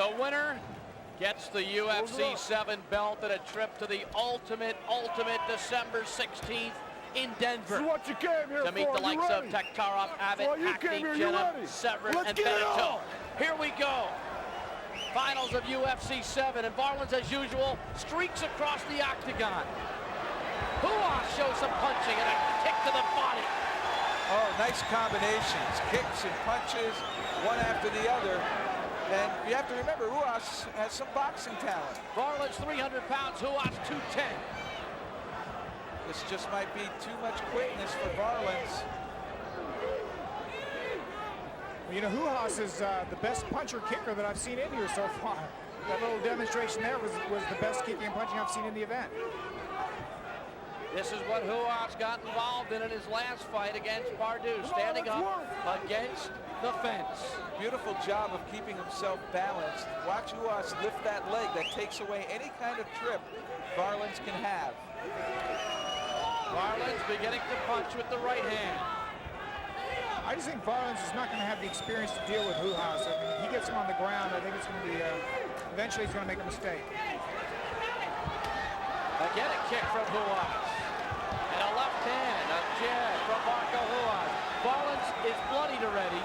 The winner gets the UFC 7 belt and a trip to the ultimate December 16th in Denver. This is what you came here to meet for. the likes of Taktarov, Abbott, Hackney, Jenna, Severin, and Benito. Here we go. Finals of UFC 7, and Varelans, as usual, streaks across the octagon. Ruas shows some punching and a kick to the body. Oh, nice combinations, kicks and punches, one after the other. And you have to remember, Ruas has some boxing talent. Varelans 300 pounds, Ruas 210. This just might be too much quickness for Varelans. Well, you know, Ruas is the best puncher kicker that I've seen in here so far. That little demonstration there was the best kicking and punching I've seen in the event. This is what Ruas got involved in his last fight against Pardue, standing up against the fence. Beautiful job of keeping himself balanced. Watch Ruas lift that leg. That takes away any kind of trip Varelans can have. Varelans beginning to punch with the right hand. I just think Varelans is not going to have the experience to deal with Ruas. I mean, he gets him on the ground. I think it's going to be, eventually he's going to make a mistake. Again, a kick from Ruas. And a left hand, a jab from Marco Ruas. Varelans is bloodied already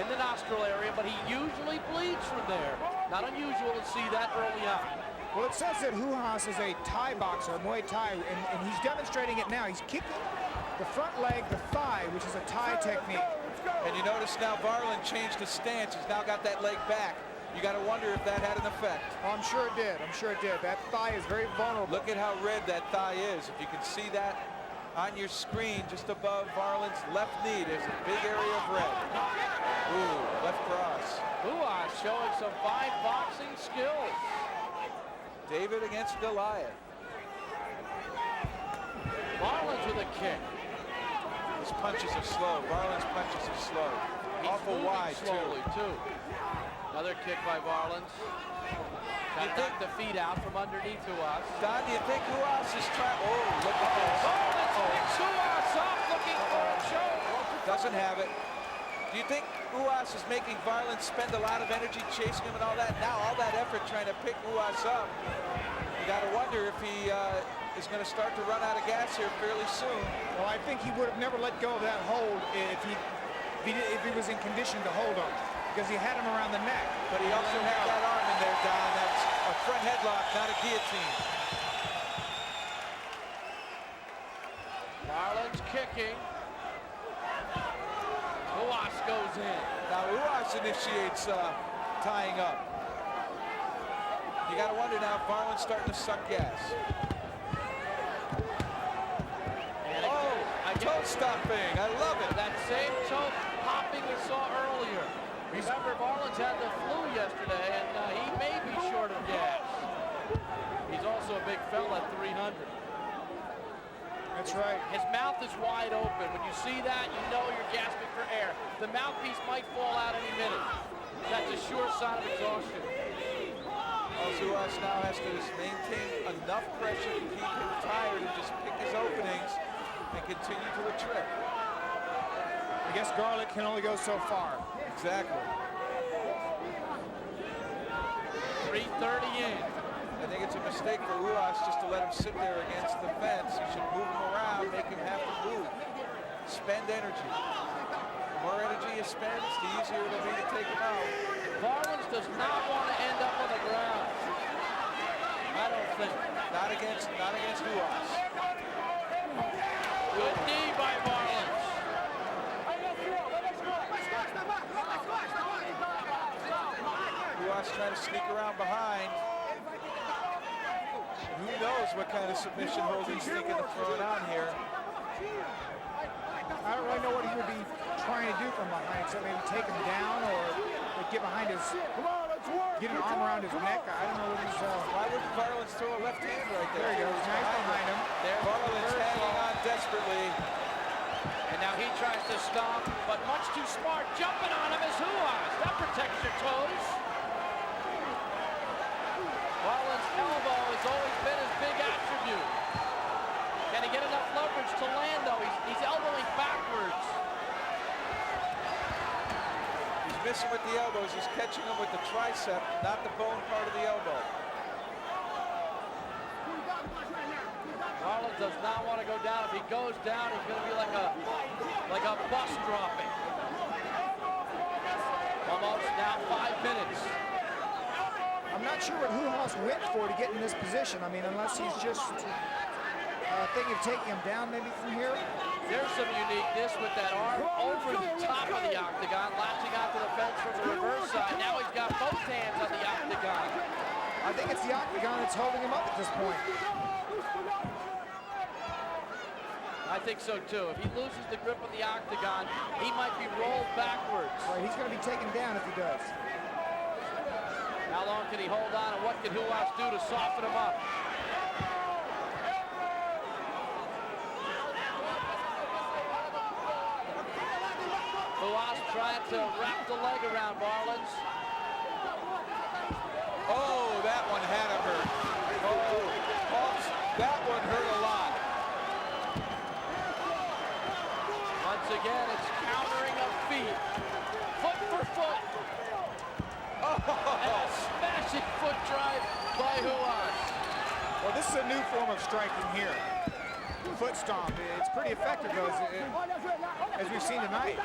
in the nostril area, but he usually bleeds from there. Not unusual to see that early on. Well, it says that Ruas is a Thai boxer, Muay Thai, and he's demonstrating it now. He's kicking the front leg, the thigh, which is a Thai technique. And you notice now Varelans changed his stance. He's now got that leg back. You got to wonder if that had an effect. Oh, I'm sure it did. I'm sure it did. That thigh is very vulnerable. Look at how red that thigh is. If you can see that on your screen, just above Varelans' left knee, there's a big area of red. Ooh, left cross. Ruas showing some fine boxing skills. David against Goliath. Varelans with a kick. His punches are slow. Varelans' punches are slow. He's awful wide, slowly, too. Another kick by Varelans. Trying to knock the feet out from underneath Ruas. Don, do you think Ruas is trying? Oh, look at this. Varelans picks Ruas up, looking for a choke. Doesn't have it. Do you think Ruas is making Varelans spend a lot of energy chasing him and all that? Now all that effort trying to pick Ruas up. You got to wonder if he is going to start to run out of gas here fairly soon. Well, I think he would have never let go of that hold if he was in condition to hold him, because he had him around the neck. But he also had that arm in there, Don. That's a front headlock, not a guillotine. Varelans kicking. Ruas goes in. Now Ruas initiates tying up. You got to wonder now if Varelans starting to suck gas. And toe stopping. I love it. That same toe popping we saw earlier. Remember, Varelans had the flu yesterday, and he may be short of gas. He's also a big fella at 300. That's right. His mouth is wide open. When you see that, you know you're gasping for air. The mouthpiece might fall out any minute. That's a sure sign of exhaustion. Ruas now has to just maintain enough pressure to keep him tired and just pick his openings and continue to retreat. I guess garlic can only go so far. Exactly. 3:30 in. I think it's a mistake for Ruas just to let him sit there against the fence. He should move him around, make him have to move. Spend energy. The more energy you spend, the easier it'll be to take him out. Varelans does not want to end up on the ground. I don't think. Not against Ruas. Good knee by Varelans. Ruas trying to sneak around behind. Who knows what kind of submission hold he's thinking of throwing on here. I don't really know what he would be trying to do from behind, so maybe take him down or get behind his, get an arm around his neck. I don't know what he's... Why wouldn't Varelans throw a left hand right there? There he goes, nice behind him. There, Varelans hanging on desperately. And now he tries to stop, but much too smart. Jumping on him is Ruas. That protects your toes. Varelans' elbow has always been his big attribute. Can he get enough leverage to land, though? He's elbowing backwards. He's missing with the elbows. He's catching him with the tricep, not the bone part of the elbow. Varelans does not want to go down. If he goes down, he's going to be like a bus dropping. Almost now 5 minutes. I'm not sure what Ruas went for to get in this position. I mean, unless he's just thinking of taking him down maybe from here. There's some uniqueness with that arm over the top of the octagon, latching onto the fence from the reverse side. Now he's got both hands on the octagon. I think it's the octagon that's holding him up at this point. I think so too. If he loses the grip of the octagon, he might be rolled backwards. Right, he's going to be taken down if he does. How long can he hold on, and what can Ruas do to soften him up? Ruas trying to wrap the leg around Varelans. Oh, that one had him hurt. Oh, that one hurt a lot. Once again, it's countering of feet. Foot for foot. Oh. And a smashing foot drive by Ruas. Well, this is a new form of striking here. Foot stomp. It's pretty effective, though, as we've seen tonight.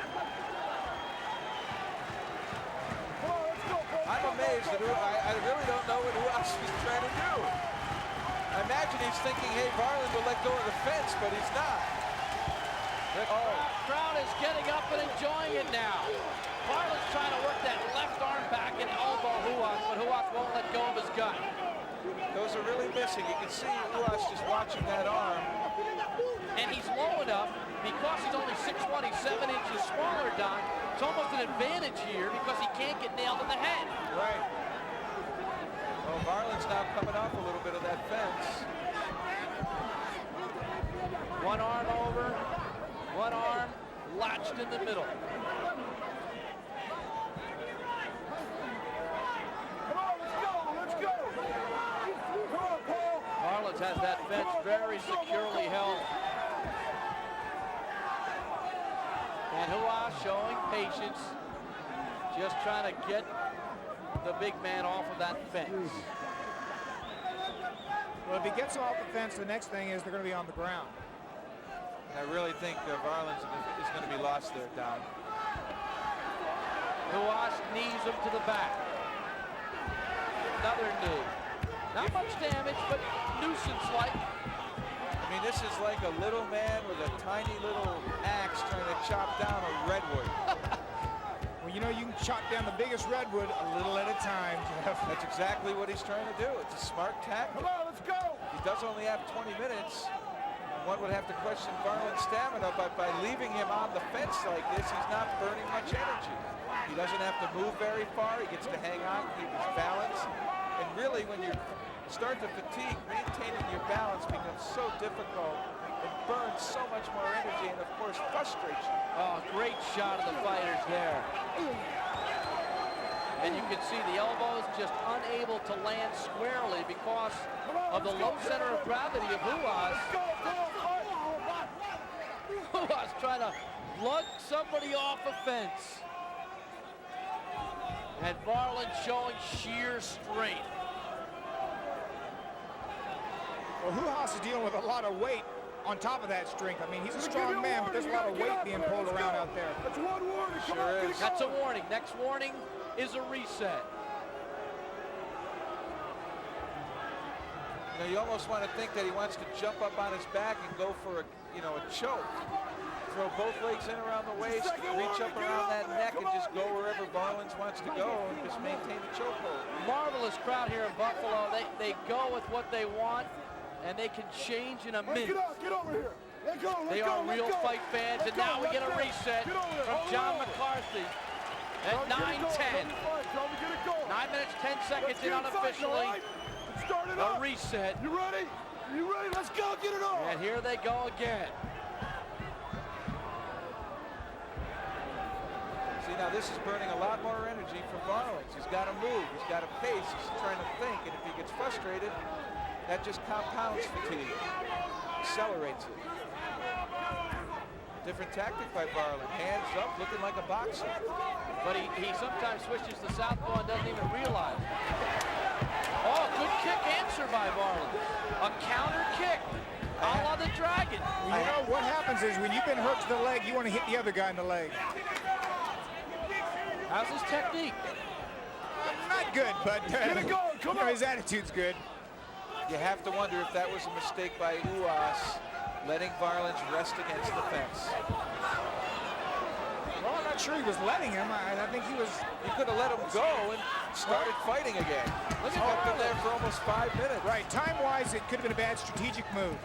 I'm amazed that I really don't know what Ruas is trying to do. I imagine he's thinking, hey, Varelans will let go of the fence, but he's not. The crowd is getting up and enjoying it now. Varelans trying to work that left arm back and elbow Ruas, but Ruas won't let go of his gut. Those are really missing. You can see Ruas just watching that arm. And he's low enough, because he's only 6'1", he's 7 inches smaller, Don. It's almost an advantage here because he can't get nailed in the head. Right. Well, Varelans now coming off a little bit of that fence. One arm over, one arm latched in the middle. Varelans has that fence very securely held. And Ruas showing patience, just trying to get the big man off of that fence. Well, if he gets off the fence, the next thing is they're going to be on the ground. I really think Varelans is going to be lost there, Don. Ruas knees him to the back. Another knee. Not much damage, but nuisance-like. I mean, this is like a little man with a tiny little axe trying to chop down a redwood. Well, you know, you can chop down the biggest redwood a little at a time, Jeff. That's exactly what he's trying to do. It's a smart tactic. Come on, let's go! He does only have 20 minutes. One would have to question Varelans' stamina, but by leaving him on the fence like this, he's not burning much energy. He doesn't have to move very far. He gets to hang on, keep his balance. And really, when you start to fatigue, maintaining your balance becomes so difficult. It burns so much more energy and, of course, frustrates you. Oh, great shot of the fighters there. And you can see the elbows just unable to land squarely because of the low center of gravity of Ruas. Ruas trying to lug somebody off a fence. And Varelans showing sheer strength. Well, Ruas is dealing with a lot of weight on top of that strength. I mean, he's a strong man, but there's a lot of weight being pulled around out there. That's one warning. Sure is. That's a warning. Next warning is a reset. You know, you almost want to think that he wants to jump up on his back and go for a choke. Throw both legs in around the waist, reach up around that neck, and just go wherever Varelans wants to go and just maintain the chokehold. Marvelous crowd here in Buffalo. They go with what they want, and they can change in a minute. Get over here. Let go. They are real fight fans, and now we get a reset from John McCarthy at 9:10. 9 minutes, 10 seconds in unofficially. A reset. You ready? You ready? Let's go. Get it on. And here they go again. See, now this is burning a lot more energy for Varelans. He's got to move. He's got to pace. He's trying to think. And if he gets frustrated, that just compounds fatigue, accelerates it. Different tactic by Varlan. Hands up, looking like a boxer. But he sometimes switches to southpaw and doesn't even realize. Oh, good kick answer by Varlan. A counter kick, a la the Dragon. Well, you know what happens is when you've been hurt to the leg, you want to hit the other guy in the leg. How's his technique? Not good, but you know, his attitude's good. You have to wonder if that was a mistake by Ruas, letting Varelans rest against the fence. Well, I'm not sure he was letting him. I think he was. He could have let him go and started fighting again. Look at him there for almost 5 minutes. Right, time-wise, it could have been a bad strategic move.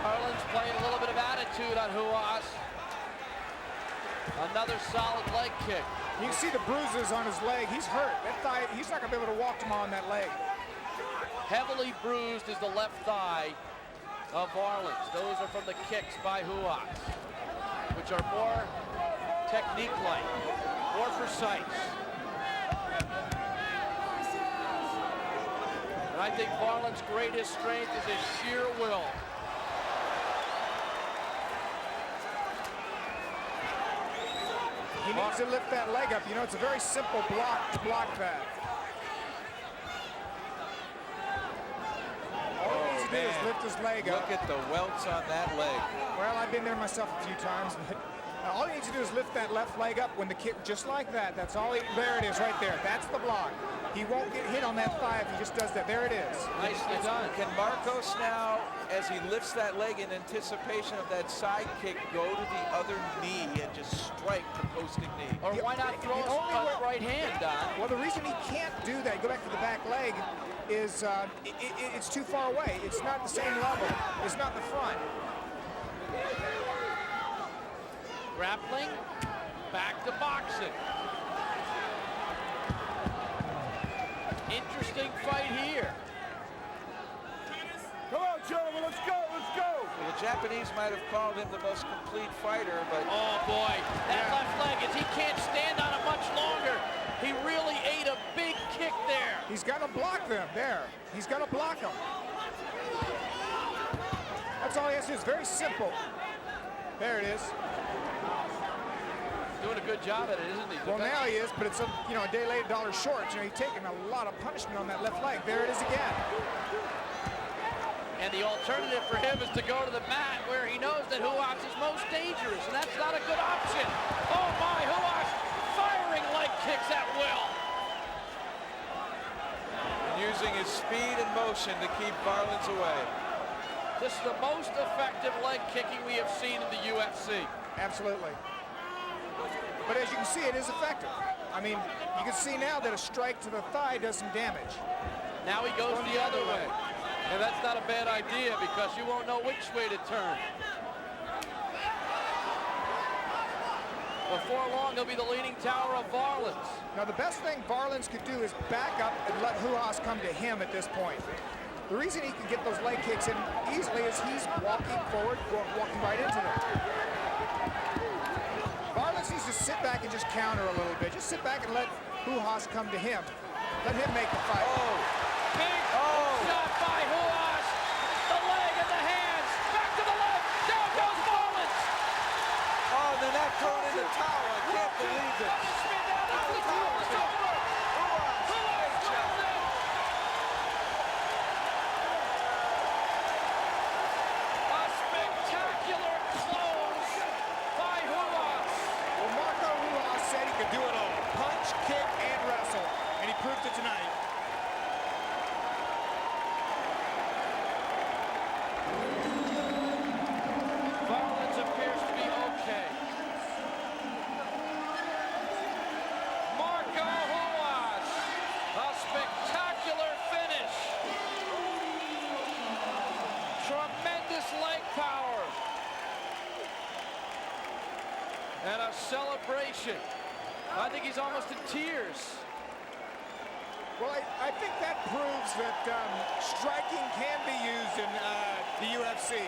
Varlan's playing a little bit of attitude on Ruas. Another solid leg kick. You can see the bruises on his leg. He's hurt. That thigh, he's not going to be able to walk tomorrow on that leg. Heavily bruised is the left thigh of Varlan's. Those are from the kicks by Ruas, which are more technique-like, more precise. And I think Varlan's greatest strength is his sheer will. He needs to lift that leg up. You know, it's a very simple block to block that. All he needs to do is lift his leg up. Look at the welts on that leg. Well, I've been there myself a few times. But all he needs to do is lift that left leg up when the kick, just like that. That's all he, there it is right there. That's the block. He won't get hit on that thigh if he just does that. There it is. Nicely done. Can Marcos now, as he lifts that leg in anticipation of that side kick, go to the other knee and just strike the posting knee? Or why not throw a right hand, Don? Well, the reason he can't do that, go back to the back leg, is it's too far away. It's not the same level. It's not the front. Grappling, back to boxing. Interesting fight here. Come on, gentlemen, let's go, let's go. Well, the Japanese might have called him the most complete fighter, but... Oh, boy, that left leg, as he can't stand on it much longer. He really ate a big kick there. He's got to block them, there. He's got to block them. That's all he has to do. It's very simple. There it is. Doing a good job at it, isn't he? Well, now he is, but it's a day late, a dollar short. You know, he's taking a lot of punishment on that left leg. There it is again. And the alternative for him is to go to the mat where he knows that Ruas is most dangerous, and that's not a good option. Oh my, Ruas firing leg kicks at will. And using his speed and motion to keep Varelans away. This is the most effective leg kicking we have seen in the UFC. Absolutely. But as you can see, it is effective. I mean, you can see now that a strike to the thigh does some damage. Now he goes the other way. And that's not a bad idea because you won't know which way to turn. Before long, he'll be the leaning tower of Varelans. Now, the best thing Varelans could do is back up and let Ruas come to him at this point. The reason he can get those leg kicks in easily is he's walking forward, walking right into them. Varelans needs to sit back and just counter a little bit. Just sit back and let Ruas come to him. Let him make the fight. Oh, big shot by Ruas. The leg and the hands. Back to the left. Down goes Varelans. Oh, and then that thrown in the towel. I can't believe it. A spectacular close by Ruas. Well, Marco Ruas said he could do it all. Punch, kick, and wrestle. And he proved it tonight. Varelans appears to be okay. Marco Ruas, a spectacular finish. Tremendous leg power. And a celebration. I think he's almost in tears. Well, I think that proves that striking can be used in the UFC.